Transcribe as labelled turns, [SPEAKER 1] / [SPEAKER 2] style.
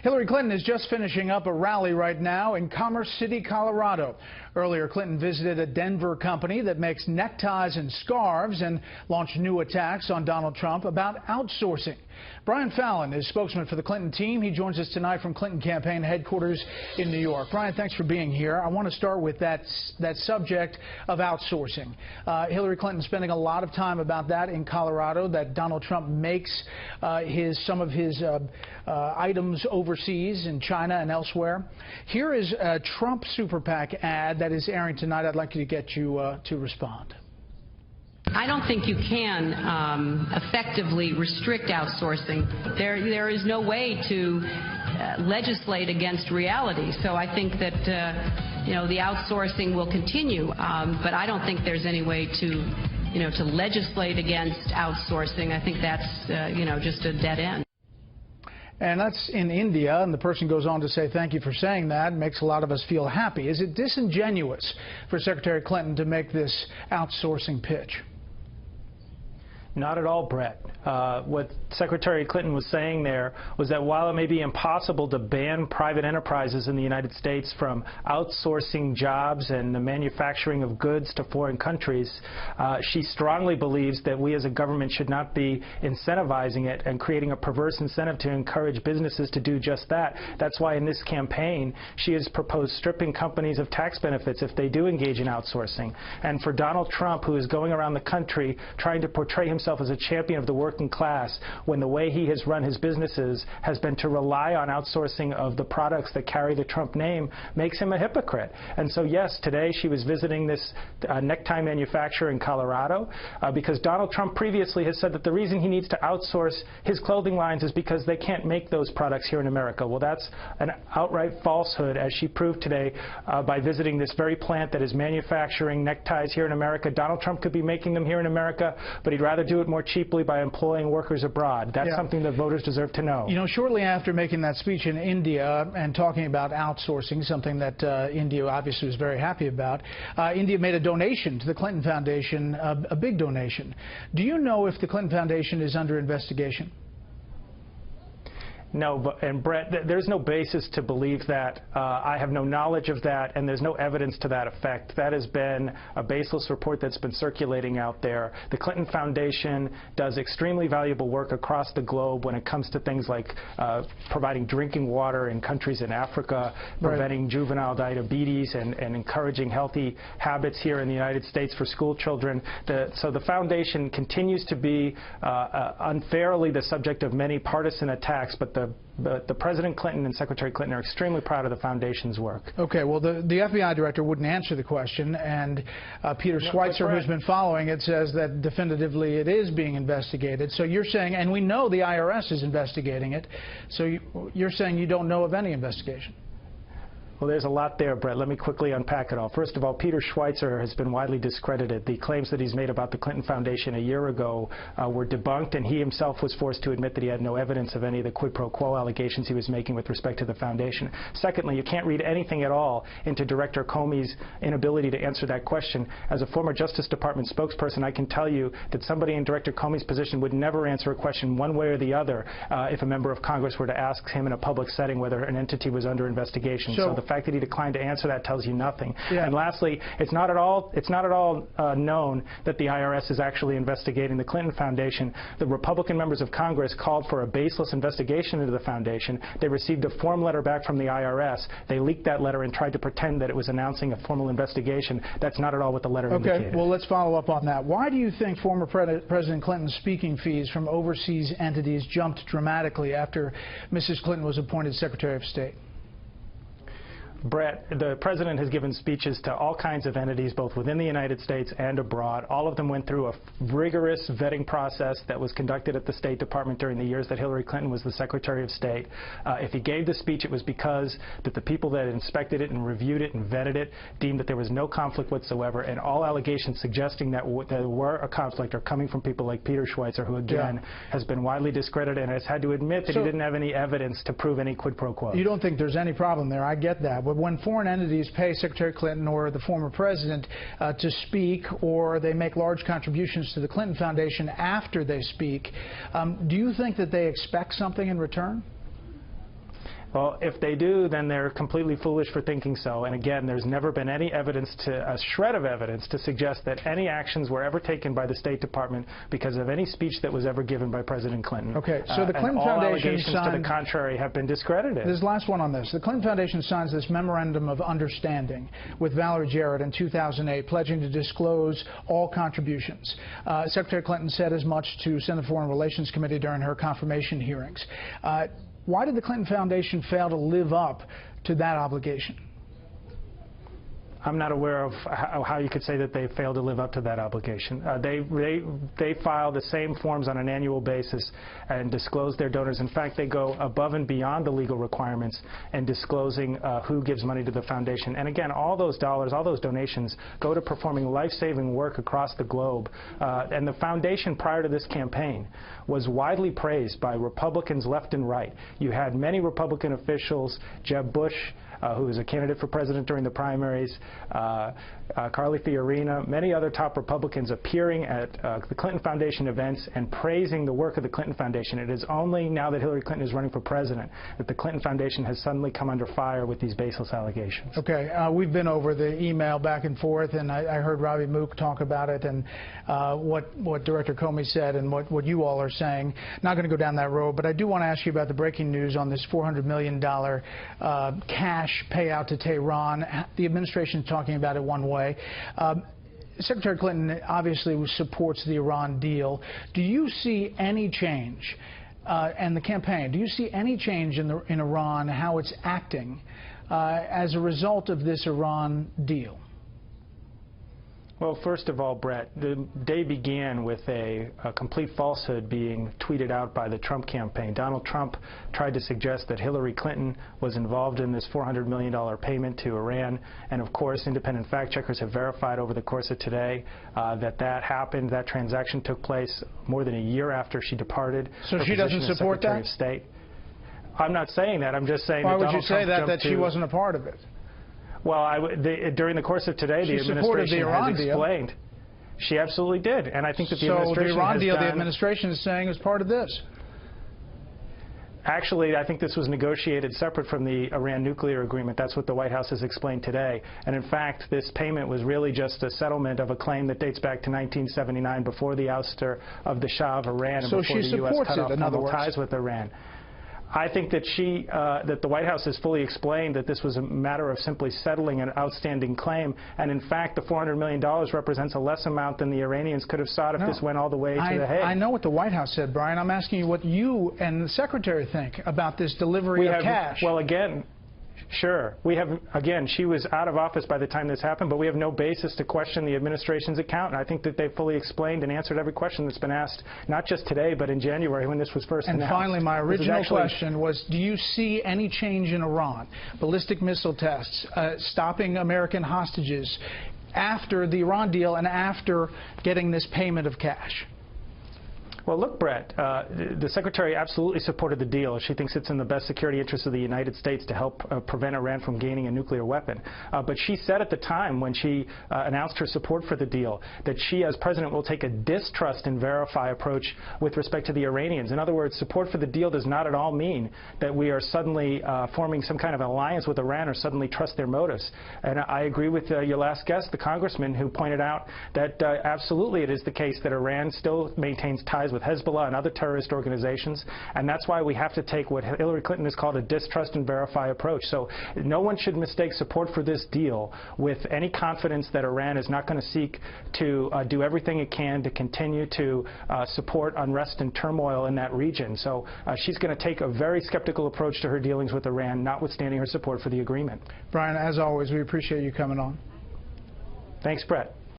[SPEAKER 1] Hillary Clinton is just finishing up a rally right now in Commerce City, Colorado. Earlier, Clinton visited a Denver company that makes neckties and scarves and launched new attacks on Donald Trump about outsourcing. Brian Fallon is spokesman for the Clinton team. He joins us tonight from Clinton campaign headquarters in New York. Brian, thanks for being here. I want to start with that subject of outsourcing. Hillary Clinton spending a lot of time about that in Colorado, that Donald Trump makes some of his items overseas in China and elsewhere. Here is a Trump Super PAC ad that is airing tonight. I'd like to get you to respond.
[SPEAKER 2] I don't think you can effectively restrict outsourcing. There is no way to legislate against reality. So I think that the outsourcing will continue, but I don't think there's any way to legislate against outsourcing. I think that's just a dead end.
[SPEAKER 1] And that's in India, and the person goes on to say, thank you for saying that. It makes a lot of us feel happy. Is it disingenuous for Secretary Clinton to make this outsourcing pitch?
[SPEAKER 3] Not at all, Brett. What Secretary Clinton was saying there was that while it may be impossible to ban private enterprises in the United States from outsourcing jobs and the manufacturing of goods to foreign countries, she strongly believes that we as a government should not be incentivizing it and creating a perverse incentive to encourage businesses to do just that. That's why in this campaign she has proposed stripping companies of tax benefits if they do engage in outsourcing. And for Donald Trump, who is going around the country trying to portray himself as a champion of the working class, when the way he has run his businesses has been to rely on outsourcing of the products that carry the Trump name, makes him a hypocrite. And so yes, today she was visiting this necktie manufacturer in Colorado because Donald Trump previously has said that the reason he needs to outsource his clothing lines is because they can't make those products here in America. Well, that's an outright falsehood, as she proved today by visiting this very plant that is manufacturing neckties here in America. Donald Trump could be making them here in America, but he'd rather do it more cheaply by employing workers abroad. That's something that voters deserve to know. You
[SPEAKER 1] know, shortly after making that speech in India and talking about outsourcing, something that India obviously was very happy about, India made a donation to the Clinton Foundation, a big donation. Do you know if the Clinton Foundation is under investigation?
[SPEAKER 3] No, and Brett, there's no basis to believe that. I have no knowledge of that, and there's no evidence to that effect. That has been a baseless report that's been circulating out there. The Clinton Foundation does extremely valuable work across the globe when it comes to things like providing drinking water in countries in Africa, preventing juvenile diabetes, and encouraging healthy habits here in the United States for school children. So the foundation continues to be unfairly the subject of many partisan attacks, but the President Clinton and Secretary Clinton are extremely proud of the foundation's work.
[SPEAKER 1] Okay, well, the FBI director wouldn't answer the question, and Peter Schweitzer, who's been following it, says that definitively it is being investigated. So you're saying, and we know the IRS is investigating it, so you're saying you don't know of any investigation?
[SPEAKER 3] Well, there's a lot there, Brett. Let me quickly unpack it all. First of all, Peter Schweitzer has been widely discredited. The claims that he's made about the Clinton Foundation a year ago were debunked, and he himself was forced to admit that he had no evidence of any of the quid pro quo allegations he was making with respect to the foundation. Secondly, you can't read anything at all into Director Comey's inability to answer that question. As a former Justice Department spokesperson, I can tell you that somebody in Director Comey's position would never answer a question one way or the other if a member of Congress were to ask him in a public setting whether an entity was under investigation. So the fact that he declined to answer that tells you nothing. And lastly, it's not at all known that the IRS is actually investigating the Clinton Foundation. The Republican members of Congress called for a baseless investigation into the foundation. They received a form letter back from the IRS. They leaked that letter and tried to pretend that it was announcing a formal investigation. That's not at all what the letter indicated.
[SPEAKER 1] Okay, well, let's follow up on that. Why do you think former President Clinton's speaking fees from overseas entities jumped dramatically after Mrs. Clinton was appointed Secretary of State?
[SPEAKER 3] Brett, the President has given speeches to all kinds of entities, both within the United States and abroad. All of them went through a rigorous vetting process that was conducted at the State Department during the years that Hillary Clinton was the Secretary of State. If he gave the speech, it was because that the people that inspected it and reviewed it and vetted it deemed that there was no conflict whatsoever, and all allegations suggesting that there were a conflict are coming from people like Peter Schweitzer, who again has been widely discredited and has had to admit that he didn't have any evidence to prove any quid pro quo.
[SPEAKER 1] You don't think there's any problem there? I get that. But when foreign entities pay Secretary Clinton or the former president to speak, or they make large contributions to the Clinton Foundation after they speak, do you think that they expect something in return?
[SPEAKER 3] Well, if they do, then they're completely foolish for thinking so. And again, there's never been any evidence, a shred of evidence, to suggest that any actions were ever taken by the State Department because of any speech that was ever given by President Clinton.
[SPEAKER 1] Okay, so the Clinton
[SPEAKER 3] all
[SPEAKER 1] Foundation
[SPEAKER 3] allegations
[SPEAKER 1] signed,
[SPEAKER 3] to the contrary have been discredited.
[SPEAKER 1] This last one on this. The Clinton Foundation signs this memorandum of understanding with Valerie Jarrett in 2008, pledging to disclose all contributions. Secretary Clinton said as much to Senate Foreign Relations Committee during her confirmation hearings. Why did the Clinton Foundation fail to live up to that obligation?
[SPEAKER 3] I'm not aware of how you could say that they failed to live up to that obligation. They file the same forms on an annual basis and disclose their donors. In fact, they go above and beyond the legal requirements in disclosing who gives money to the foundation. And again, all those dollars, all those donations go to performing life-saving work across the globe. And the foundation, prior to this campaign, was widely praised by Republicans left and right. You had many Republican officials, Jeb Bush, who was a candidate for president during the primaries, Carly Fiorina, many other top Republicans appearing at the Clinton Foundation events and praising the work of the Clinton Foundation. It is only now that Hillary Clinton is running for president that the Clinton Foundation has suddenly come under fire with these baseless allegations.
[SPEAKER 1] Okay, we've been over the email back and forth, and I heard Robbie Mook talk about it and what Director Comey said and what you all are saying. Not going to go down that road, but I do want to ask you about the breaking news on this $400 million cash payout to Tehran. The administration is talking about it one way. Secretary Clinton obviously supports the Iran deal. Do you see any change, and the campaign, do you see any change in Iran, how it's acting as a result of this Iran deal?
[SPEAKER 3] Well, first of all, Brett, the day began with a complete falsehood being tweeted out by the Trump campaign. Donald Trump tried to suggest that Hillary Clinton was involved in this $400 million payment to Iran. And, of course, independent fact-checkers have verified over the course of today that happened. That transaction took place more than a year after she departed.
[SPEAKER 1] So she doesn't support that?
[SPEAKER 3] Secretary of State. I'm not saying that. I'm just saying
[SPEAKER 1] that
[SPEAKER 3] Donald
[SPEAKER 1] Trump jumped to... Why would you say that she wasn't a part of it?
[SPEAKER 3] Well, during the course of today, the administration has explained. She absolutely did, and I think that the administration
[SPEAKER 1] So the Iran deal,
[SPEAKER 3] the
[SPEAKER 1] administration is saying is part of this.
[SPEAKER 3] Actually, I think this was negotiated separate from the Iran nuclear agreement. That's what the White House has explained today. And in fact, this payment was really just a settlement of a claim that dates back to 1979, before the ouster of the Shah of Iran and before the U.S. cut off formal ties with Iran. I think that that the White House has fully explained that this was a matter of simply settling an outstanding claim, and in fact the $400 million represents a less amount than the Iranians could have sought if this went all the way to The Hague.
[SPEAKER 1] I know what the White House said, Brian. I'm asking you what you and the Secretary think about this delivery of cash.
[SPEAKER 3] Well, again, sure. Again, she was out of office by the time this happened, but we have no basis to question the administration's account. And I think that they fully explained and answered every question that's been asked, not just today, but in January when this was first announced.
[SPEAKER 1] And finally, my original question was, do you see any change in Iran? Ballistic missile tests, stopping American hostages after the Iran deal and after getting this payment of cash?
[SPEAKER 3] Well, look, Brett, the Secretary absolutely supported the deal. She thinks it's in the best security interest of the United States to help prevent Iran from gaining a nuclear weapon. But she said at the time when she announced her support for the deal that she, as president, will take a distrust and verify approach with respect to the Iranians. In other words, support for the deal does not at all mean that we are suddenly forming some kind of alliance with Iran or suddenly trust their motives. And I agree with your last guest, the congressman, who pointed out that absolutely it is the case that Iran still maintains ties with Hezbollah and other terrorist organizations, and that's why we have to take what Hillary Clinton has called a distrust and verify approach. So no one should mistake support for this deal with any confidence that Iran is not going to seek to do everything it can to continue to support unrest and turmoil in that region. So she's going to take a very skeptical approach to her dealings with Iran, notwithstanding her support for the agreement.
[SPEAKER 1] Brian, as always, we appreciate you coming on.
[SPEAKER 3] Thanks, Brett.